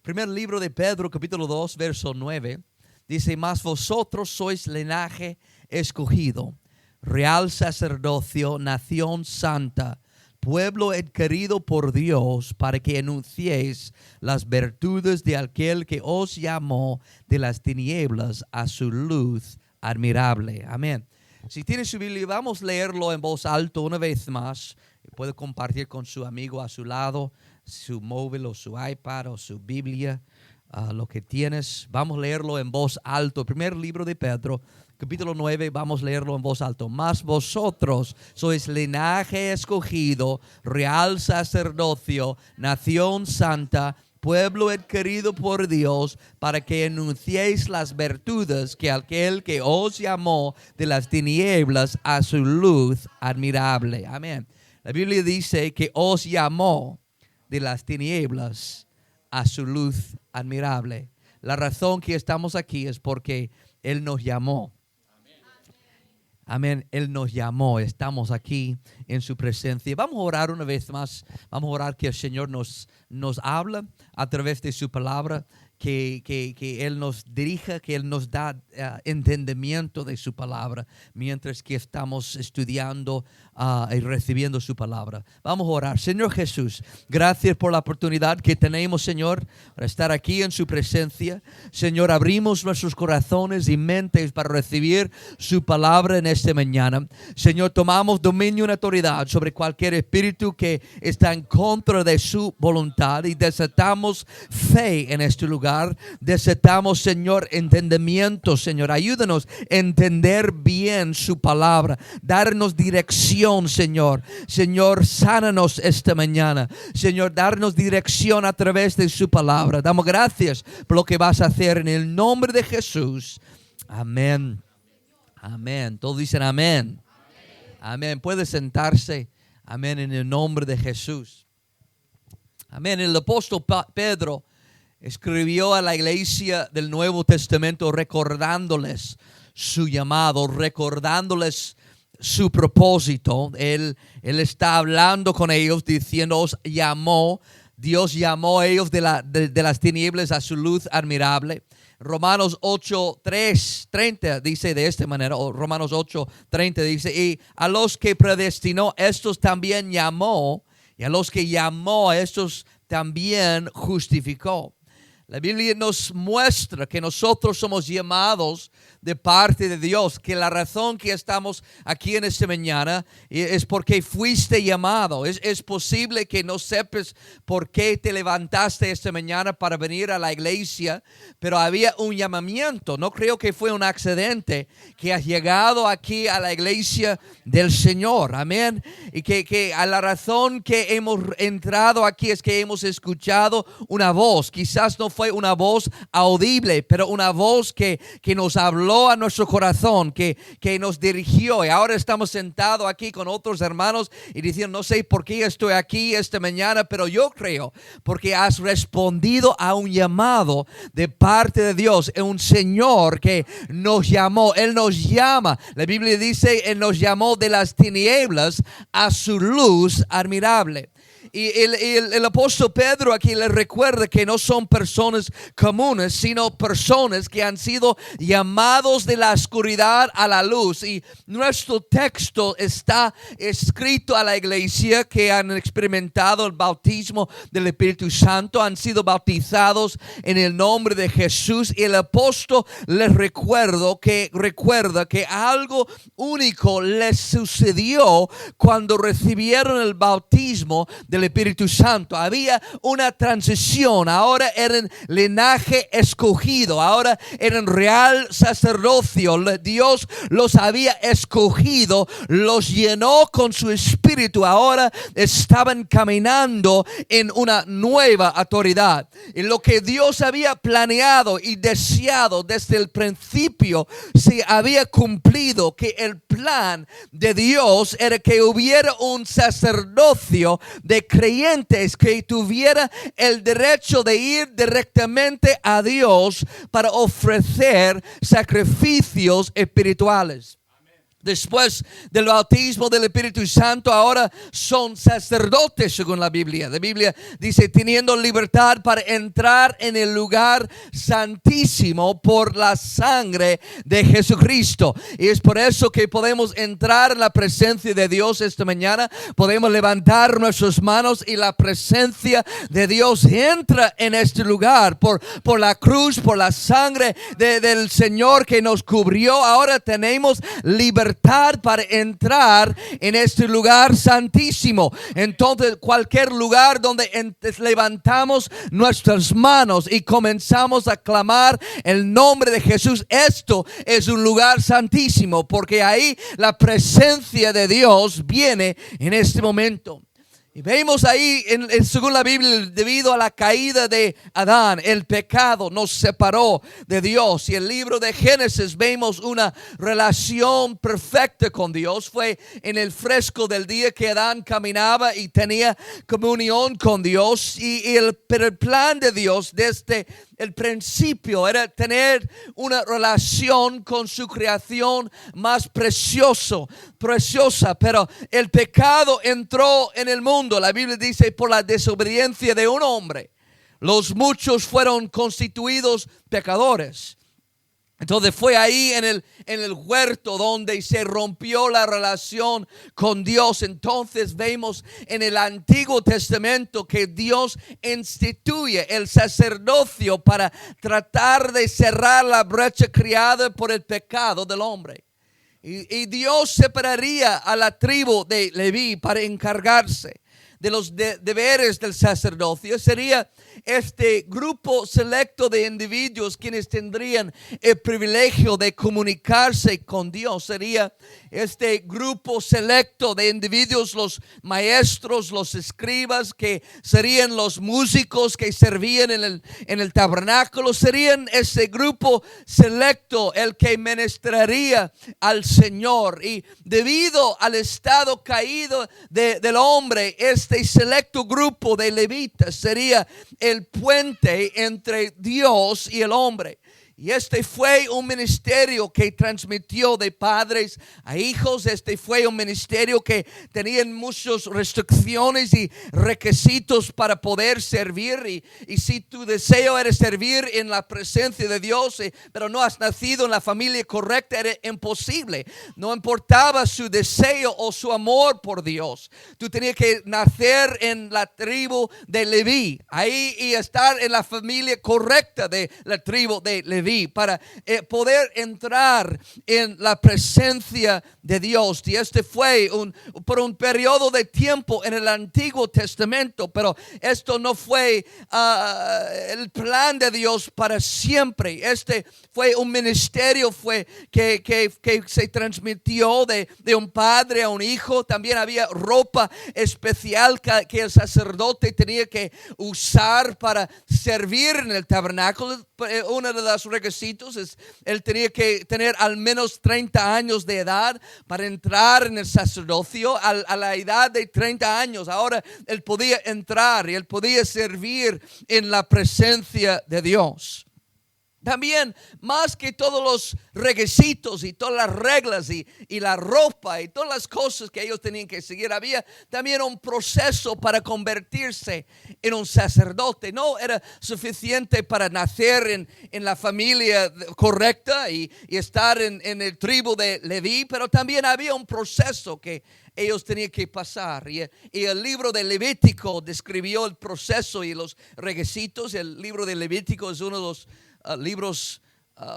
Primer libro de Pedro, capítulo 2, verso 9. Dice, mas vosotros sois linaje escogido, real sacerdocio, nación santa, pueblo adquirido por Dios, para que anunciéis las virtudes de aquel que os llamó de las tinieblas a su luz admirable. Amén. Si tiene su Biblia, vamos a leerlo en voz alta una vez más. Puede compartir con su amigo a su lado, su móvil o su iPad o su Biblia, lo que tienes. Vamos a leerlo en voz alta. El primer libro de Pedro, capítulo 9, vamos a leerlo en voz alta. Mas vosotros sois linaje escogido, real sacerdocio, nación santa, pueblo adquirido por Dios, para que anunciéis las virtudes que aquel que os llamó de las tinieblas a su luz admirable. Amén. La Biblia dice que os llamó de las tinieblas a su luz admirable. La razón que estamos aquí es porque Él nos llamó. Amén. Él nos llamó. Estamos aquí en su presencia. Vamos a orar una vez más. Vamos a orar que el Señor nos habla a través de su palabra. Que Él nos dirija, que Él nos da entendimiento de su palabra mientras que estamos estudiando y recibiendo su palabra. Vamos a orar. Señor Jesús, gracias por la oportunidad que tenemos, Señor, para estar aquí en su presencia. Señor, abrimos nuestros corazones y mentes para recibir su palabra en esta mañana. Señor, tomamos dominio y autoridad sobre cualquier espíritu que está en contra de su voluntad y desatamos fe en este lugar. Desatamos, Señor, entendimiento, Señor. Ayúdanos a entender bien su palabra. Darnos dirección, Señor. Señor, sánanos esta mañana. Señor, darnos dirección a través de su palabra. Damos gracias por lo que vas a hacer en el nombre de Jesús. Amén. Amén. Todos dicen amén. Amén. Puede sentarse. Amén. En el nombre de Jesús. Amén. El apóstol Pedro escribió a la iglesia del Nuevo Testamento recordándoles su llamado, recordándoles su propósito. Él está hablando con ellos diciendo, os llamó, Dios llamó a ellos de las tinieblas a su luz admirable. Romanos 8:30 dice de esta manera, o Romanos 8:30 dice, y a los que predestinó, estos también llamó, y a los que llamó, a estos también justificó. La Biblia nos muestra que nosotros somos llamados de parte de Dios, que la razón que estamos aquí en esta mañana es porque fuiste llamado. Es posible que no sepas por qué te levantaste esta mañana para venir a la iglesia, pero había un llamamiento. No creo que fue un accidente que has llegado aquí a la iglesia del Señor. Amén. Y que a la razón que hemos entrado aquí es que hemos escuchado una voz. Quizás no fue una voz audible, pero una voz que nos habló a nuestro corazón, que nos dirigió. Y ahora estamos sentados aquí con otros hermanos y diciendo, no sé por qué estoy aquí esta mañana, pero yo creo porque has respondido a un llamado de parte de Dios, un Señor que nos llamó. Él nos llama. La Biblia dice, Él nos llamó de las tinieblas a su luz admirable. Y el apóstol Pedro aquí le recuerda que no son personas comunes, sino personas que han sido llamados de la oscuridad a la luz. Y nuestro texto está escrito a la iglesia que han experimentado el bautismo del Espíritu Santo, han sido bautizados en el nombre de Jesús. Y el apóstol les recuerda que algo único les sucedió cuando recibieron el bautismo del Espíritu Santo. Había una transición. Ahora eran linaje escogido. Ahora eran real sacerdocio. Dios los había escogido. Los llenó con su espíritu. Ahora estaban caminando en una nueva autoridad. Y lo que Dios había planeado y deseado desde el principio se había cumplido. Que el plan de Dios era que hubiera un sacerdocio de creyentes que tuviera el derecho de ir directamente a Dios para ofrecer sacrificios espirituales. Después del bautismo del Espíritu Santo, ahora son sacerdotes según la Biblia. La Biblia dice, teniendo libertad para entrar en el lugar santísimo por la sangre de Jesucristo. Y es por eso que podemos entrar en la presencia de Dios esta mañana. Podemos levantar nuestras manos y la presencia de Dios entra en este lugar por la cruz, por la sangre del Señor que nos cubrió. Ahora tenemos libertad para entrar en este lugar santísimo. Entonces, cualquier lugar donde levantamos nuestras manos y comenzamos a clamar el nombre de Jesús, esto es un lugar santísimo, porque ahí la presencia de Dios viene en este momento. Y vemos ahí, según la Biblia, debido a la caída de Adán, el pecado nos separó de Dios. Y en el libro de Génesis vemos una relación perfecta con Dios. Fue en el fresco del día que Adán caminaba y tenía comunión con Dios. Pero el plan de Dios desde el principio era tener una relación con su creación más preciosa, pero el pecado entró en el mundo. La Biblia dice, por la desobediencia de un hombre, los muchos fueron constituidos pecadores. Entonces fue ahí en el huerto donde se rompió la relación con Dios. Entonces vemos en el Antiguo Testamento que Dios instituye el sacerdocio para tratar de cerrar la brecha creada por el pecado del hombre. Y Dios separaría a la tribu de Leví para encargarse de los deberes del sacerdocio. Sería este grupo selecto de individuos quienes tendrían el privilegio de comunicarse con Dios. Sería este grupo selecto de individuos, los maestros, los escribas, que serían los músicos que servían en el tabernáculo. Serían ese grupo selecto el que ministraría al Señor. Y debido al estado caído del hombre, este selecto grupo de levitas sería el puente entre Dios y el hombre. Y este fue un ministerio que transmitió de padres a hijos. Este fue un ministerio que tenía muchas restricciones y requisitos para poder servir. Y si tu deseo era servir en la presencia de Dios, pero no has nacido en la familia correcta, era imposible. No importaba su deseo o su amor por Dios. Tú tenías que nacer en la tribu de Leví, ahí, y estar en la familia correcta de la tribu de Leví para poder entrar en la presencia de Dios. Y este fue por un periodo de tiempo en el Antiguo Testamento, pero esto no fue el plan de Dios para siempre. Este fue un ministerio que se transmitió de un padre a un hijo. También había ropa especial que el sacerdote tenía que usar para servir en el tabernáculo. Uno de los requisitos es él tenía que tener al menos 30 años de edad para entrar en el sacerdocio. A la edad de 30 años ahora él podía entrar y él podía servir en la presencia de Dios. También, más que todos los requisitos y todas las reglas y la ropa y todas las cosas que ellos tenían que seguir, había también un proceso para convertirse en un sacerdote. No era suficiente para nacer en la familia correcta y estar en el tribu de Leví, pero también había un proceso que ellos tenían que pasar. Y el libro de Levítico describió el proceso y los requisitos. El libro de Levítico es uno de los libros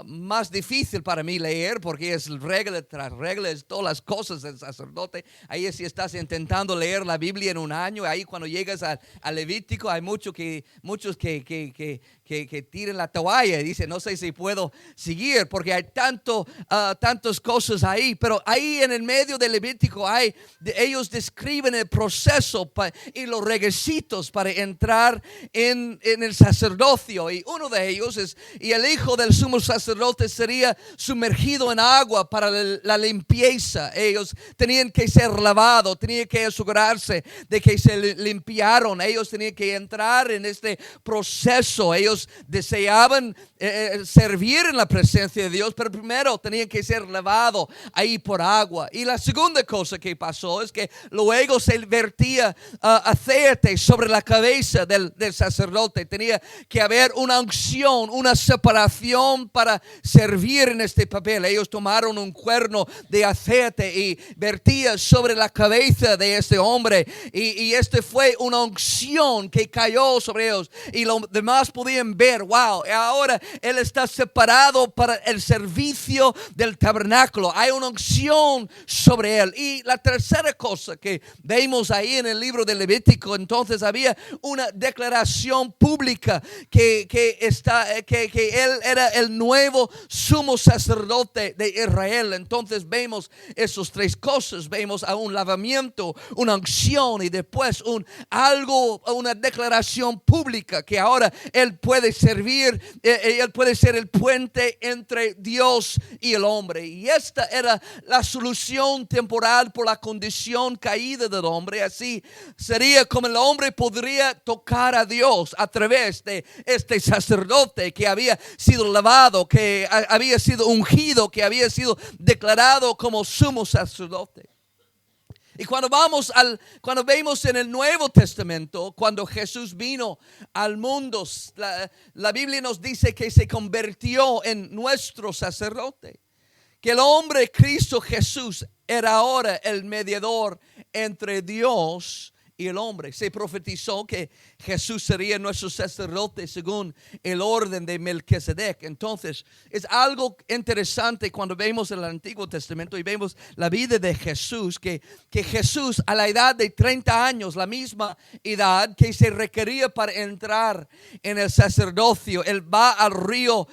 más difícil para mí leer, porque es regla tras regla, es todas las cosas del sacerdote. Ahí si estás intentando leer la Biblia en un año, ahí cuando llegas a Levítico hay muchos que tiran la toalla y dicen, no sé si puedo seguir porque hay tantas cosas ahí. Pero ahí en el medio de Levítico ellos describen el proceso y los requisitos para entrar en el sacerdocio. Y uno de ellos es, y el hijo del sumo sacerdote sería sumergido en agua para la limpieza. Ellos tenían que ser lavados, tenían que asegurarse de que se limpiaron. Ellos tenían que entrar en este proceso. Ellos deseaban servir en la presencia de Dios, pero primero tenían que ser lavados ahí por agua. Y la segunda cosa que pasó es que luego se vertía aceite sobre la cabeza del sacerdote. Tenía que haber una unción, una separación para servir en este papel. Ellos tomaron un cuerno de aceite y vertía sobre la cabeza de este hombre, y este fue una unción que cayó sobre ellos, y los demás podían ver, wow, ahora él está separado para el servicio del tabernáculo. Hay una unción sobre él. Y la tercera cosa que vemos ahí en el libro de Levítico, entonces había una declaración pública que él era el nuevo sumo sacerdote de Israel. Entonces vemos esas tres cosas. Vemos a un lavamiento, una unción, y después una declaración pública que ahora él puede servir, él puede ser el puente entre Dios y el hombre. Y esta era la solución temporal por la condición caída del hombre. Así sería como el hombre podría tocar a Dios a través de este sacerdote que había sido lavado, que había sido ungido, que había sido declarado como sumo sacerdote. Y cuando vemos en el Nuevo Testamento, cuando Jesús vino al mundo, la Biblia nos dice que se convirtió en nuestro sacerdote. Que el hombre Cristo Jesús era ahora el mediador entre Dios y el hombre. Se profetizó que Jesús sería nuestro sacerdote según el orden de Melquisedec. Entonces, es algo interesante cuando vemos el Antiguo Testamento y vemos la vida de Jesús, que Jesús a la edad de 30 años, la misma edad que se requería para entrar en el sacerdocio, él va al río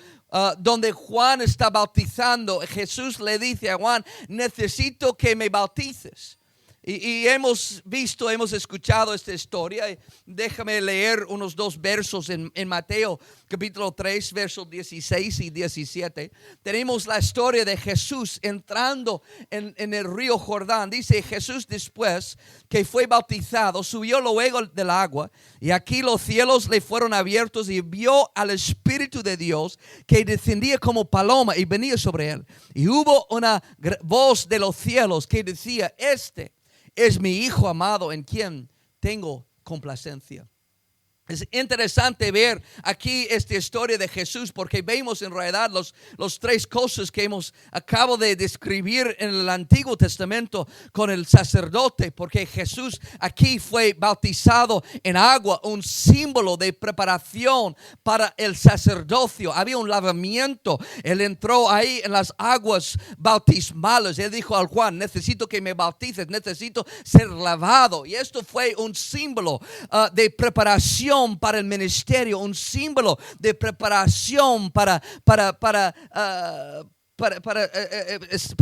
donde Juan está bautizando. Jesús le dice a Juan, necesito que me bautices. Y hemos escuchado esta historia. Déjame leer unos 2 versos en Mateo capítulo 3, versos 16 y 17. Tenemos la historia de Jesús entrando en el río Jordán. Dice, Jesús después que fue bautizado, subió luego del agua, y aquí los cielos le fueron abiertos, y vio al Espíritu de Dios que descendía como paloma y venía sobre él. Y hubo una voz de los cielos que decía, este es mi Hijo amado en quien tengo complacencia. Es interesante ver aquí esta historia de Jesús, porque vemos en realidad los 3 cosas que acabo de describir en el Antiguo Testamento con el sacerdote, porque Jesús aquí fue bautizado en agua, un símbolo de preparación para el sacerdocio. Había un lavamiento. Él entró ahí en las aguas bautismales. Él dijo al Juan, necesito que me bautices, necesito ser lavado. Y esto fue un símbolo de preparación para el ministerio, un símbolo de preparación para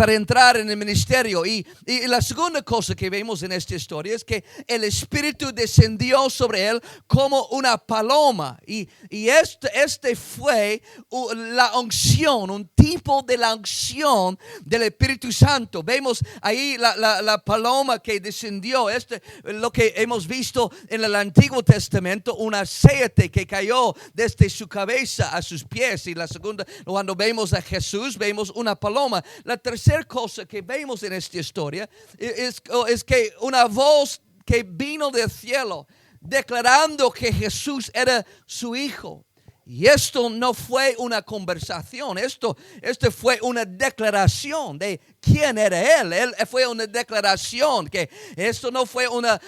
entrar en el ministerio. Y la segunda cosa que vemos en esta historia es que el Espíritu descendió sobre él como una paloma, y este fue la unción, un tipo de la unción del Espíritu Santo. Vemos ahí la paloma que descendió. Lo que hemos visto en el Antiguo Testamento, un aceite que cayó desde su cabeza a sus pies. Y la segunda, cuando vemos a Jesús, vemos una paloma. La tercera cosa que vemos en esta historia es que una voz que vino del cielo declarando que Jesús era su Hijo. Y esto no fue una conversación, esto fue una declaración de quién era él. Él fue una declaración, que esto no fue una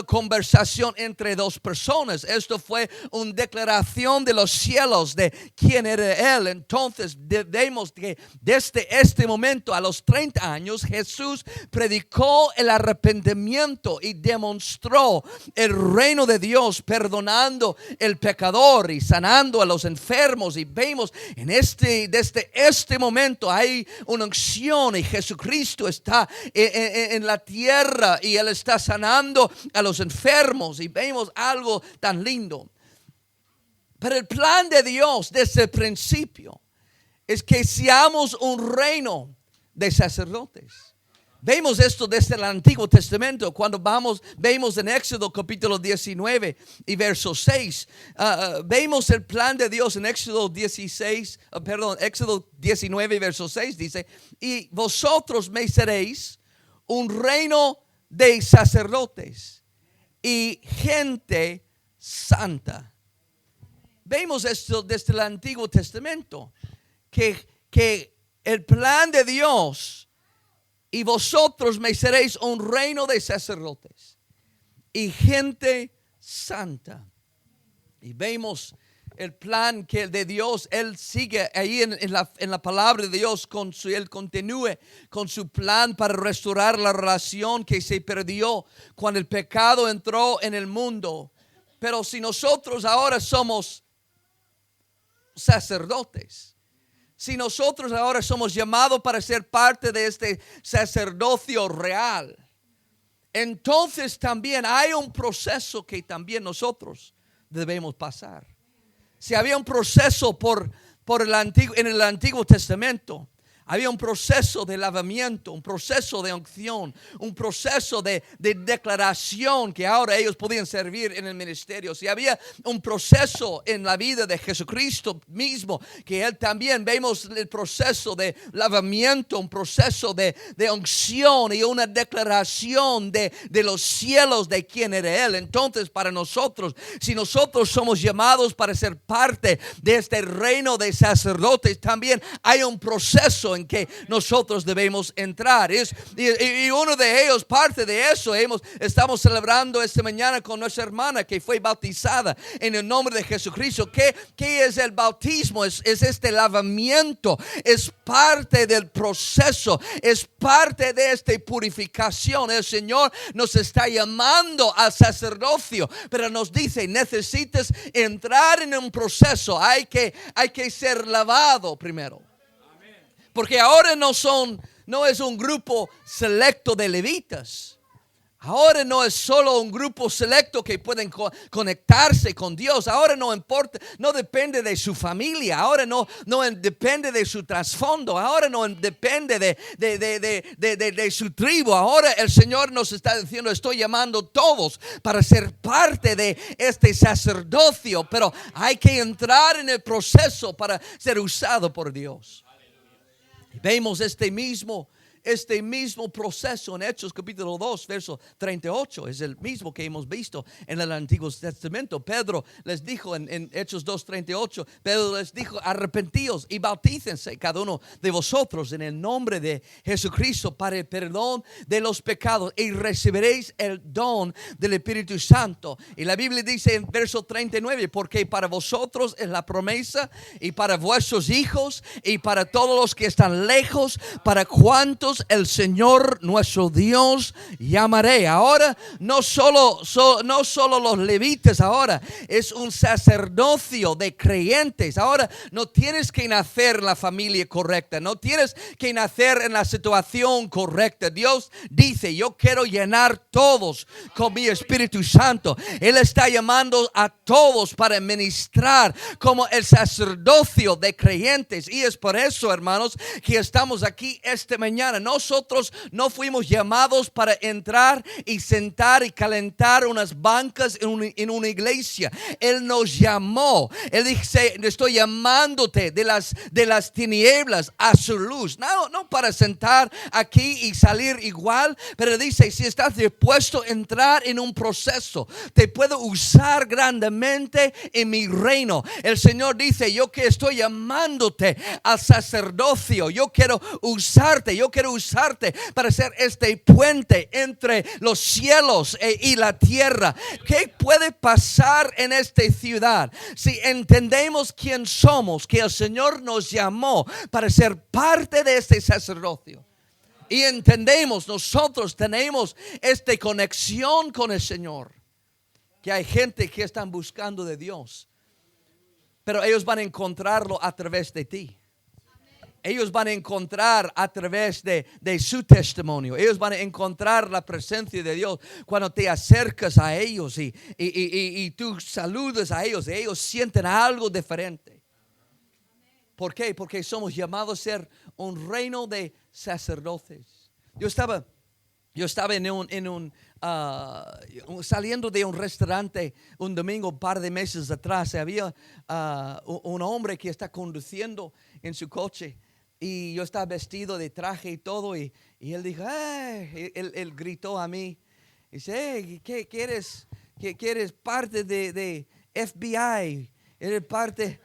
conversación entre 2 personas. Esto fue una declaración de los cielos de quién era él. Entonces vemos que desde este momento a los 30 años Jesús predicó el arrepentimiento y demostró el reino de Dios, perdonando el pecador y sanando a los enfermos. Y vemos desde este momento hay una unción, y Jesucristo está en la tierra y Él está sanando a los enfermos, y vemos algo tan lindo. Pero el plan de Dios desde el principio es que seamos un reino de sacerdotes. Vemos esto desde el Antiguo Testamento cuando vemos en Éxodo capítulo 19 y verso 6. Vemos el plan de Dios en Éxodo 19 y verso 6 dice: y vosotros me seréis un reino de sacerdotes y gente santa. Vemos esto desde el Antiguo Testamento, que el plan de Dios: y vosotros me seréis un reino de sacerdotes y gente santa. Y vemos el plan que de Dios, Él sigue ahí en la palabra de Dios, Él continúe con su plan para restaurar la relación que se perdió cuando el pecado entró en el mundo. Pero si nosotros ahora somos sacerdotes, si nosotros ahora somos llamados para ser parte de este sacerdocio real, entonces también hay un proceso que también nosotros debemos pasar. Si había un proceso en el Antiguo Testamento, había un proceso de lavamiento, un proceso de unción, un proceso de declaración que ahora ellos podían servir en el ministerio. Si había un proceso en la vida de Jesucristo mismo, que Él también vemos el proceso de lavamiento, un proceso de unción y una declaración de los cielos de quién era Él. Entonces, para nosotros, si nosotros somos llamados para ser parte de este reino de sacerdotes, también hay un proceso en que nosotros debemos entrar. Y uno de ellos, parte de eso, estamos celebrando esta mañana con nuestra hermana que fue bautizada en el nombre de Jesucristo. ¿Qué es el bautismo? Es este lavamiento, es parte del proceso, es parte de esta purificación. El Señor nos está llamando al sacerdocio, pero nos dice: necesitas entrar en un proceso, hay que ser lavado primero. Porque ahora no es un grupo selecto de levitas. Ahora no es solo un grupo selecto que pueden conectarse con Dios. Ahora no importa, no depende de su familia. Ahora no depende de su trasfondo. Ahora no depende de su tribu. Ahora el Señor nos está diciendo: estoy llamando todos para ser parte de este sacerdocio. Pero hay que entrar en el proceso para ser usado por Dios. Vemos este mismo proceso en Hechos capítulo 2 verso 38. Es el mismo que hemos visto en el Antiguo Testamento. Pedro les dijo en Hechos 2:38, Pedro les dijo: arrepentíos y bautícense cada uno de vosotros en el nombre de Jesucristo para el perdón de los pecados y recibiréis el don del Espíritu Santo. Y la Biblia dice en verso 39: porque para vosotros es la promesa, y para vuestros hijos, y para todos los que están lejos, para cuantos el Señor nuestro Dios llamaré. Ahora no solo los levitas, ahora es un sacerdocio de creyentes. Ahora no tienes que nacer en la familia correcta, no tienes que nacer en la situación correcta. Dios dice: yo quiero llenar todos con mi Espíritu Santo. Él está llamando a todos para ministrar como el sacerdocio de creyentes. Y es por eso, hermanos, que estamos aquí esta mañana. Nosotros no fuimos llamados para entrar y sentar y calentar unas bancas en una iglesia. Él nos llamó. Él dice: estoy llamándote de las tinieblas a su luz. No para sentar aquí y salir igual, pero dice: si estás dispuesto a entrar en un proceso, te puedo usar grandemente en mi reino. El Señor dice: yo que estoy llamándote al sacerdocio, yo quiero usarte para ser este puente entre los cielos y la tierra. ¿Qué puede pasar en esta ciudad si entendemos quién somos? Que el Señor nos llamó para ser parte de este sacerdocio. Y entendemos, nosotros tenemos esta conexión con el Señor. Que hay gente que están buscando de Dios, pero ellos van a encontrarlo a través de ti. Ellos van a encontrar a través de su testimonio. Ellos van a encontrar la presencia de Dios cuando te acercas a ellos y tú saludas a ellos. Y ellos sienten algo diferente. ¿Por qué? Porque somos llamados a ser un reino de sacerdotes. Yo estaba saliendo de un restaurante un domingo un par de meses atrás. Había un hombre que está conduciendo en su coche y yo estaba vestido de traje y todo y él dijo, hey, él gritó a mí, dice, hey, ¿qué quieres? ¿Que eres parte de FBI? ¿Eres parte?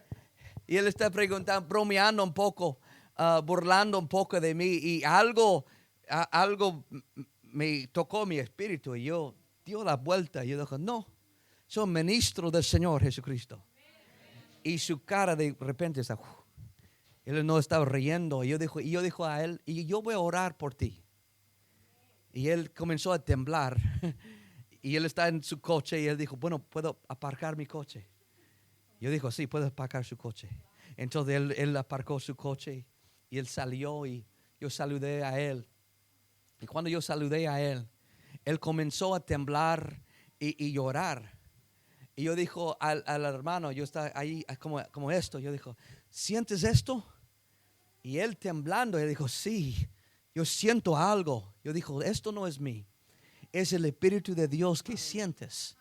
Y él está preguntando, bromeando un poco, burlando un poco de mí y algo me tocó mi espíritu y yo dio la vuelta y yo dije, no, soy ministro del Señor Jesucristo. Y su cara de repente está, él no estaba riendo y yo dijo a él, y yo voy a orar por ti. Y él comenzó a temblar y él está en su coche y él dijo, bueno, ¿puedo aparcar mi coche? Yo dijo, sí, puedes aparcar su coche. Entonces él aparcó su coche y él salió y yo saludé a él. Y cuando yo saludé a él, él comenzó a temblar y llorar. Y yo dijo al hermano, yo estaba ahí como esto, yo dijo, ¿sientes esto? Y él temblando, él dijo, sí, yo siento algo. Yo dijo, esto no es mí, es el Espíritu de Dios que sientes.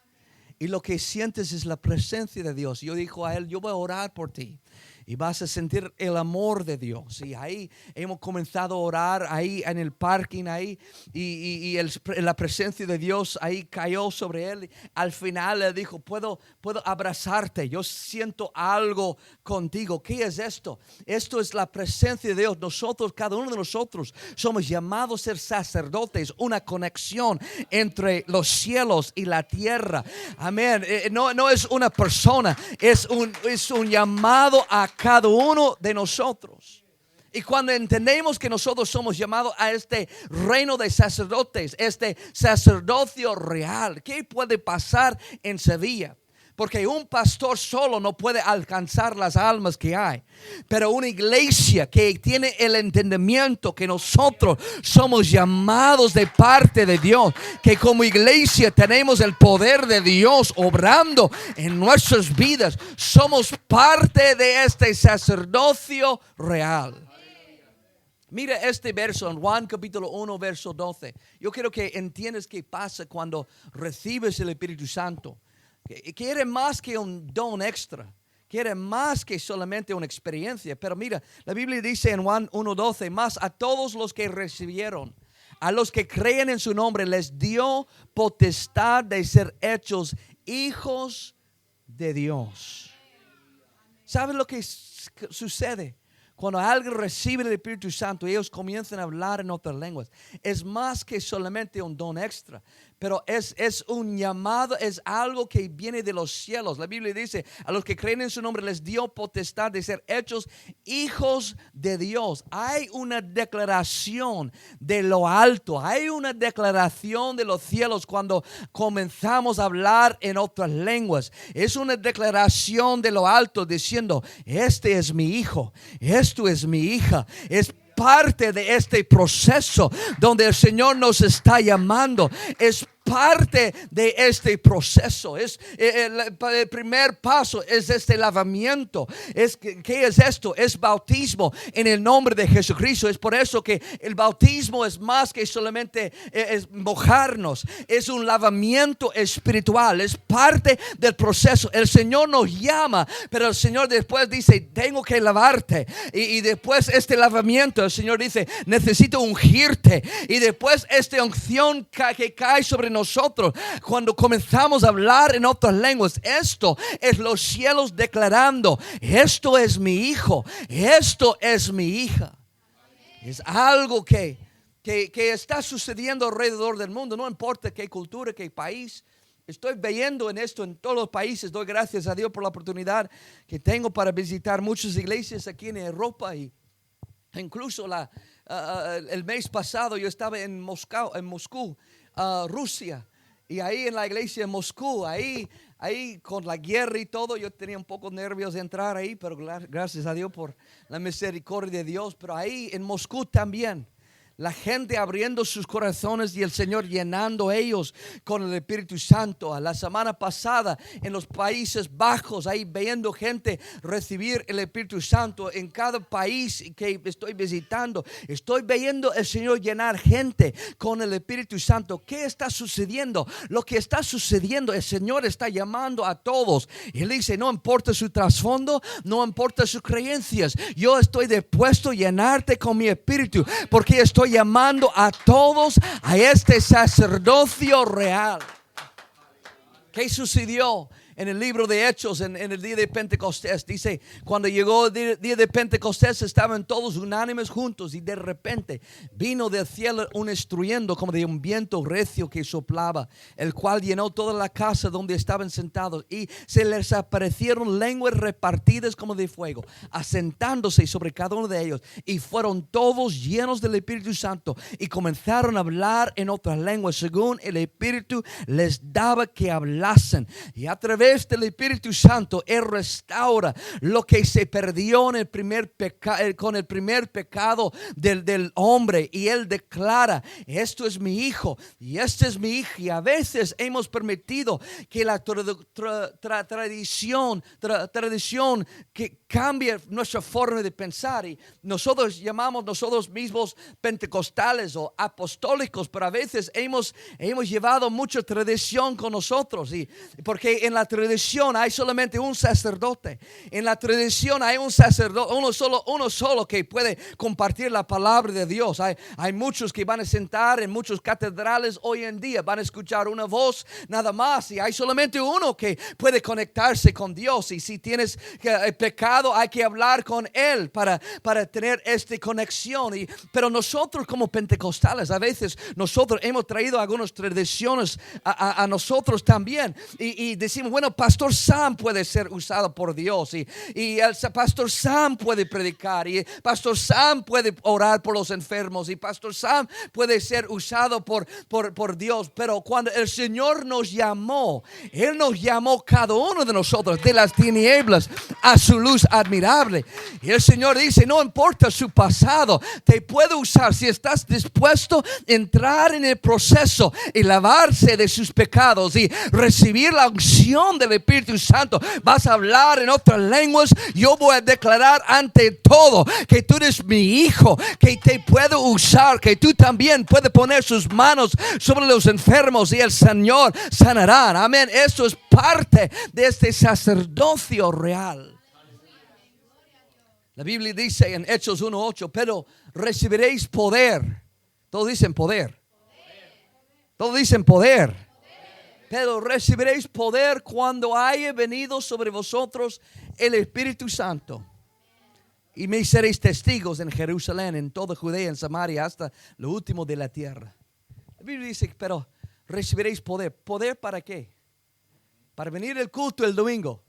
Y lo que sientes es la presencia de Dios. Yo dijo a él, yo voy a orar por ti. Y vas a sentir el amor de Dios. Y ahí hemos comenzado a orar, ahí en el parking, ahí. Y la presencia de Dios ahí cayó sobre él. Al final él dijo, puedo abrazarte. Yo siento algo contigo. ¿Qué es esto? Esto es la presencia de Dios. Nosotros, cada uno de nosotros, somos llamados a ser sacerdotes. Una conexión entre los cielos y la tierra. Amén. No es una persona. Es un llamado a cada uno de nosotros. Y cuando entendemos que nosotros somos llamados a este reino de sacerdotes, este sacerdocio real, ¿qué puede pasar en Sevilla? Porque un pastor solo no puede alcanzar las almas que hay. Pero una iglesia que tiene el entendimiento que nosotros somos llamados de parte de Dios. Que como iglesia tenemos el poder de Dios obrando en nuestras vidas. Somos parte de este sacerdocio real. Mira este verso en Juan capítulo 1 verso 12. Yo quiero que entiendas qué pasa cuando recibes el Espíritu Santo. Quiere más que un don extra. Quiere más que solamente una experiencia. Pero mira, la Biblia dice en Juan 1:12, más a todos los que recibieron, a los que creen en su nombre, les dio potestad de ser hechos hijos de Dios. ¿Sabes lo que sucede? Cuando alguien recibe el Espíritu Santo y ellos comienzan a hablar en otras lenguas, es más que solamente un don extra, pero es un llamado, es algo que viene de los cielos. La Biblia dice, a los que creen en su nombre les dio potestad de ser hechos hijos de Dios. Hay una declaración de lo alto, hay una declaración de los cielos cuando comenzamos a hablar en otras lenguas. Es una declaración de lo alto diciendo, este es mi hijo, esto es mi hija. Es parte de este proceso donde el Señor nos está llamando. Es parte de este proceso. Es el primer paso es este lavamiento. ¿Qué es esto? Es bautismo en el nombre de Jesucristo. Es por eso que el bautismo es más que solamente es mojarnos. Es un lavamiento espiritual. Es parte del proceso. El Señor nos llama, pero el Señor después dice, tengo que lavarte. Y después este lavamiento, el Señor dice, necesito ungirte. Y después esta unción que cae sobre nosotros cuando comenzamos a hablar en otras lenguas. Esto es los cielos declarando, esto es mi hijo, esto es mi hija. Es algo que está sucediendo alrededor del mundo. No importa qué cultura, qué país. Estoy viendo en esto en todos los países. Doy gracias a Dios por la oportunidad que tengo para visitar muchas iglesias aquí en Europa. Y incluso el mes pasado yo estaba en Moscú, Rusia. Y ahí en la iglesia de Moscú, ahí con la guerra y todo, yo tenía un poco nervios de entrar ahí, pero gracias a Dios por la misericordia de Dios. Pero ahí en Moscú también, La gente abriendo sus corazones y el Señor llenando ellos con el Espíritu Santo. La semana pasada en los Países Bajos, ahí viendo gente recibir el Espíritu Santo en cada país que estoy visitando. Estoy viendo el Señor llenar gente con el Espíritu Santo. ¿Qué está sucediendo? Lo que está sucediendo, el Señor está llamando a todos. Y Él dice, no importa su trasfondo, no importa sus creencias. Yo estoy dispuesto a llenarte con mi Espíritu, porque estoy llamando a todos a este sacerdocio real. ¿Qué sucedió en el libro de Hechos en el día de Pentecostés? Dice, cuando llegó el día de Pentecostés, estaban todos unánimes juntos, y de repente vino del cielo un estruendo como de un viento recio que soplaba, el cual llenó toda la casa donde estaban sentados, y se les aparecieron lenguas repartidas como de fuego, asentándose sobre cada uno de ellos, y fueron todos llenos del Espíritu Santo, y comenzaron a hablar en otras lenguas según el Espíritu les daba que hablasen. Y a través del Espíritu Santo, Él restaura lo que se perdió en el primer con el primer pecado del hombre, y Él declara, esto es mi hijo y este es mi hija. Y a veces hemos permitido que la tradición que cambie nuestra forma de pensar, y nosotros llamamos nosotros mismos pentecostales o apostólicos, pero a veces hemos llevado mucha tradición con nosotros, y porque en la tradición hay solamente un sacerdote. En la tradición hay un sacerdote, uno solo que puede compartir la palabra de Dios. Hay muchos que van a sentar en muchos catedrales hoy en día, van a escuchar una voz nada más, y hay solamente uno que puede conectarse con Dios. Y si tienes pecado, hay que hablar con Él para tener esta conexión. Pero nosotros como pentecostales, a veces nosotros hemos traído algunas tradiciones a nosotros también, y decimos, bueno, Pastor Sam puede ser usado por Dios, y el Pastor Sam puede predicar, y Pastor Sam puede orar por los enfermos, y Pastor Sam puede ser usado por Dios. Pero cuando el Señor nos llamó, Él nos llamó cada uno de nosotros de las tinieblas a su luz admirable. Y el Señor dice, no importa su pasado, te puede usar si estás dispuesto a entrar en el proceso y lavarse de sus pecados y recibir la unción del Espíritu Santo. Vas a hablar en otras lenguas. Yo voy a declarar ante todo que tú eres mi hijo, que te puedo usar, que tú también puedes poner sus manos sobre los enfermos y el Señor sanará. Amén. Esto es parte de este sacerdocio real. La Biblia dice en Hechos 1:8, pero recibiréis poder. Todos dicen poder. Todos dicen poder. Pero recibiréis poder cuando haya venido sobre vosotros el Espíritu Santo. Y me seréis testigos en Jerusalén, en toda Judea, en Samaria, hasta lo último de la tierra. La Biblia dice, pero recibiréis poder. ¿Poder para qué? Para venir al culto el domingo.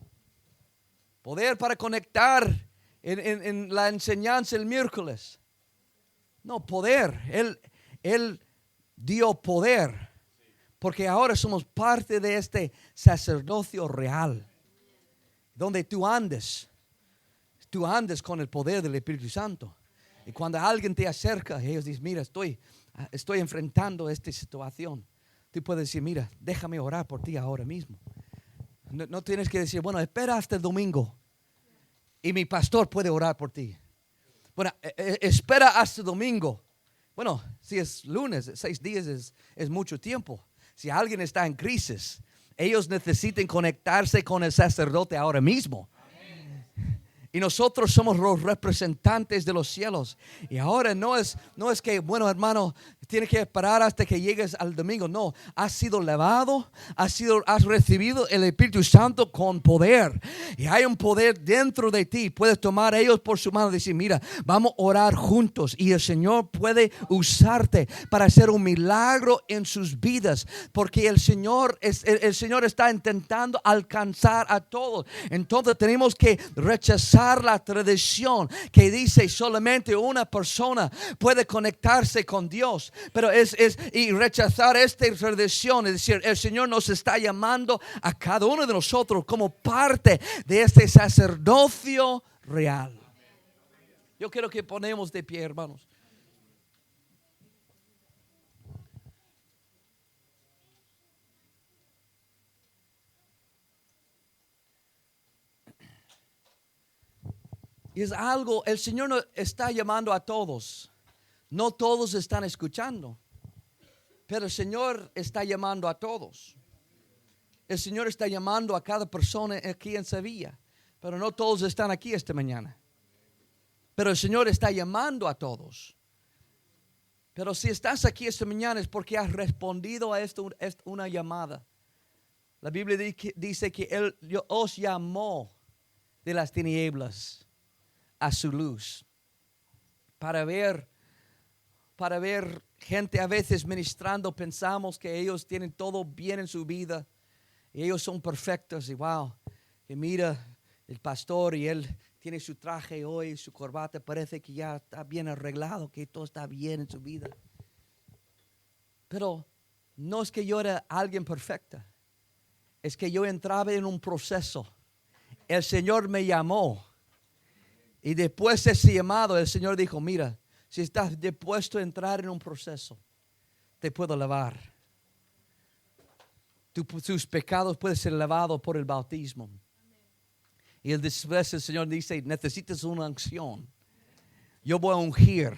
Poder para conectar en la enseñanza el miércoles. No, poder. Él dio poder. Porque ahora somos parte de este sacerdocio real, donde tú andes con el poder del Espíritu Santo. Y cuando alguien te acerca, ellos dicen, mira, estoy enfrentando esta situación. Tú puedes decir, mira, déjame orar por ti ahora mismo. No tienes que decir, bueno, espera hasta el domingo y mi pastor puede orar por ti. Bueno, espera hasta el domingo. Bueno, si es lunes, 6 días es mucho tiempo. Si alguien está en crisis, ellos necesitan conectarse con el sacerdote ahora mismo. Y nosotros somos los representantes de los cielos. Y ahora no es que, bueno, hermano, tienes que esperar hasta que llegues al domingo. No, has sido lavado, has recibido el Espíritu Santo con poder. Y hay un poder dentro de ti. Puedes tomar a ellos por su mano y decir, mira, vamos a orar juntos. Y el Señor puede usarte para hacer un milagro en sus vidas. Porque el Señor está intentando alcanzar a todos. Entonces tenemos que rechazar la tradición que dice solamente una persona puede conectarse con Dios, pero y rechazar esta tradición, es decir, el Señor nos está llamando a cada uno de nosotros como parte de este sacerdocio real. Yo quiero que ponemos de pie, hermanos. Y es algo, el Señor no está llamando a todos. No todos están escuchando. Pero el Señor está llamando a todos. El Señor está llamando a cada persona aquí en Sevilla. Pero no todos están aquí esta mañana. Pero el Señor está llamando a todos. Pero si estás aquí esta mañana es porque has respondido a esto, una llamada. La Biblia dice que Él os llamó de las tinieblas a su luz. Para ver gente a veces ministrando, pensamos que ellos tienen todo bien en su vida. Y ellos son perfectos. Y wow, que mira el pastor y él tiene su traje hoy, su corbata, parece que ya está bien arreglado, que todo está bien en su vida. Pero no es que yo era alguien perfecta. Es que yo entraba en un proceso. El Señor me llamó. Y después de ese llamado, el Señor dijo, mira, si estás dispuesto a entrar en un proceso, te puedo lavar. Tus pecados pueden ser lavados por el bautismo. Y después el Señor dice, necesitas una unción. Yo voy a ungir.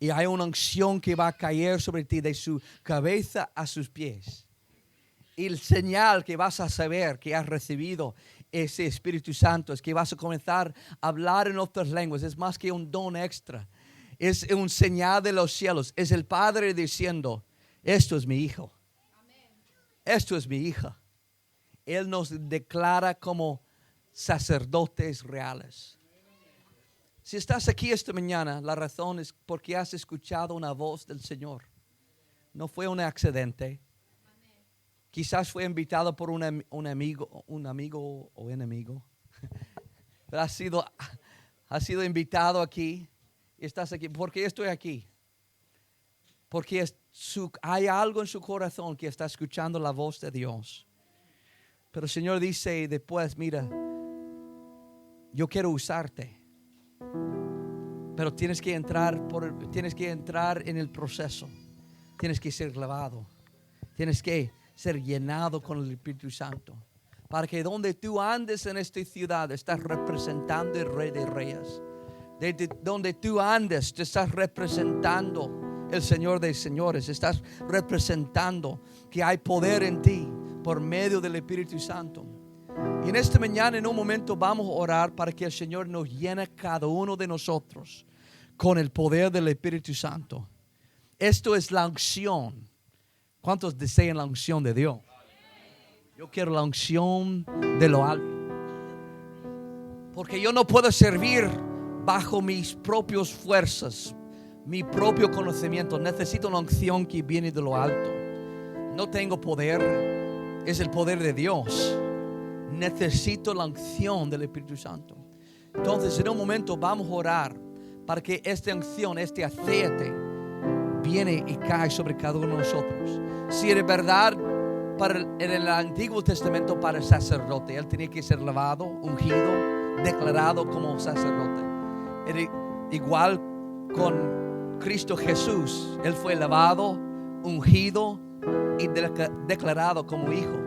Y hay una unción que va a caer sobre ti de su cabeza a sus pies. Y el señal que vas a saber que has recibido ese Espíritu Santo es que vas a comenzar a hablar en otras lenguas. Es más que un don extra. Es un señal de los cielos. Es el Padre diciendo, esto es mi hijo. Esto es mi hija. Él nos declara como sacerdotes reales. Si estás aquí esta mañana, la razón es porque has escuchado una voz del Señor. No fue un accidente. Quizás fue invitado por un amigo o enemigo. Pero has sido invitado aquí. Estás aquí. ¿Por qué estoy aquí? Porque hay algo en su corazón que está escuchando la voz de Dios. Pero el Señor dice después, mira, yo quiero usarte. Pero tienes que entrar en el proceso. Tienes que ser lavado. Tienes que ser llenado con el Espíritu Santo. Para que donde tú andes en esta ciudad, estás representando el Rey de Reyes. Donde tú andes, te estás representando el Señor de Señores. Estás representando que hay poder en ti por medio del Espíritu Santo. Y en esta mañana, en un momento, vamos a orar para que el Señor nos llene cada uno de nosotros con el poder del Espíritu Santo. Esto es la unción. ¿Cuántos desean la unción de Dios? Yo quiero la unción de lo alto. Porque yo no puedo servir bajo mis propias fuerzas, mi propio conocimiento. Necesito una unción que viene de lo alto. No tengo poder, es el poder de Dios. Necesito la unción del Espíritu Santo. Entonces, en un momento vamos a orar para que esta unción, este aceite, viene y cae sobre cada uno de nosotros. Si de verdad, en el Antiguo Testamento para el sacerdote, él tenía que ser lavado, ungido, declarado como sacerdote. Igual con Cristo Jesús, él fue lavado, ungido y declarado como hijo.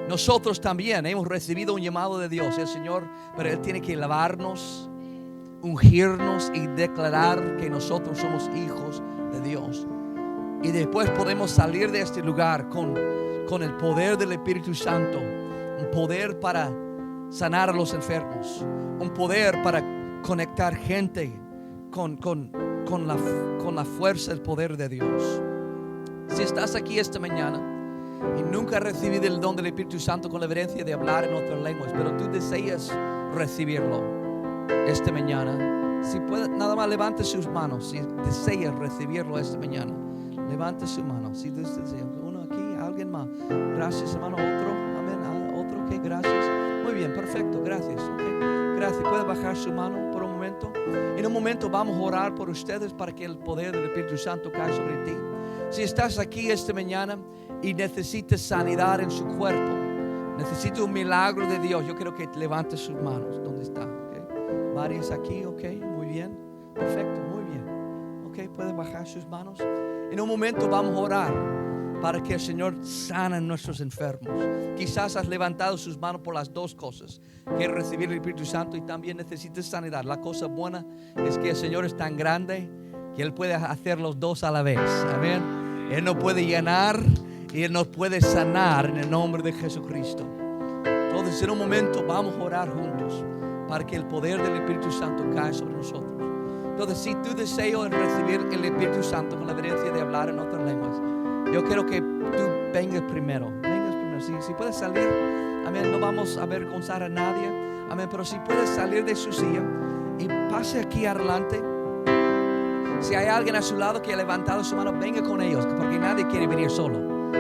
Nosotros también hemos recibido un llamado de Dios, el Señor, pero Él tiene que lavarnos, ungirnos y declarar que nosotros somos hijos de Dios. Y después podemos salir de este lugar con el poder del Espíritu Santo, un poder para sanar a los enfermos, un poder para conectar gente con la fuerza del poder de Dios. Si estás aquí esta mañana y nunca has recibido el don del Espíritu Santo con la evidencia de hablar en otras lenguas, pero tú deseas recibirlo esta mañana, si puede, nada más levante sus manos. Si deseas recibirlo esta mañana, levante su mano. Si desea, uno aquí, alguien más. Gracias, hermano. Otro, amén. Otro, ok, gracias. Muy bien, perfecto, gracias. Okay. Gracias. Puede bajar su mano por un momento. En un momento vamos a orar por ustedes para que el poder del Espíritu Santo caiga sobre ti. Si estás aquí esta mañana y necesitas sanidad en su cuerpo, necesitas un milagro de Dios, yo quiero que levantes sus manos. ¿Dónde está? Okay. Varios aquí, ok, muy bien, perfecto, muy bien. Ok, pueden bajar sus manos. En un momento vamos a orar para que el Señor sana a nuestros enfermos. Quizás has levantado sus manos por las dos cosas. Quieres recibir el Espíritu Santo y también necesitas sanidad. La cosa buena es que el Señor es tan grande que Él puede hacer los dos a la vez. Amén. Él nos puede llenar y Él nos puede sanar en el nombre de Jesucristo. Entonces, en un momento vamos a orar juntos para que el poder del Espíritu Santo caiga sobre nosotros. Entonces, si tu deseo es recibir el Espíritu Santo con la evidencia de hablar en otras lenguas, yo quiero que tú vengas primero. Si puedes salir, amén, no vamos a avergonzar a nadie, amén, pero si puedes salir de su silla y pase aquí adelante. Si hay alguien a su lado que ha levantado su mano, venga con ellos, porque nadie quiere venir solo.